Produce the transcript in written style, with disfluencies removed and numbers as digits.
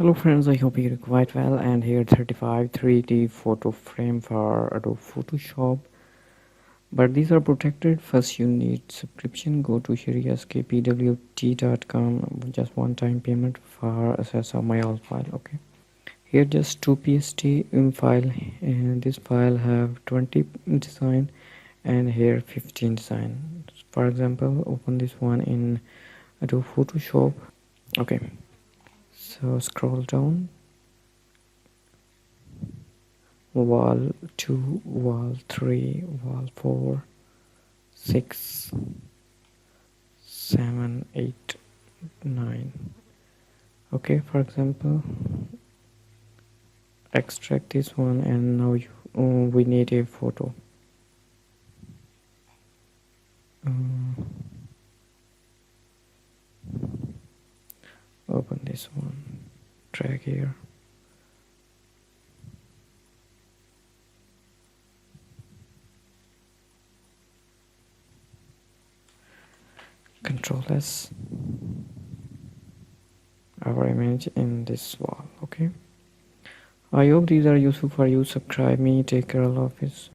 Hello friends, I hope you're quite well, and here 35 3D photo frame for Adobe Photoshop, but these are protected. First you need subscription. Go to sherryskpwt.com, just one time payment for access of my all file. Okay, here just 2 PSD in file, and this file have 20 design and here 15 design. For example, open this one in Adobe Photoshop. Okay, so scroll down, wall 2, wall 3, wall 4, 6, 7, 8, 9. Okay, for example, extract this one, and now we need a photo. Open this one, drag here, Control S, our image in this wall. Okay, I hope these are useful for you. Subscribe me. Take care. Allah Hafiz.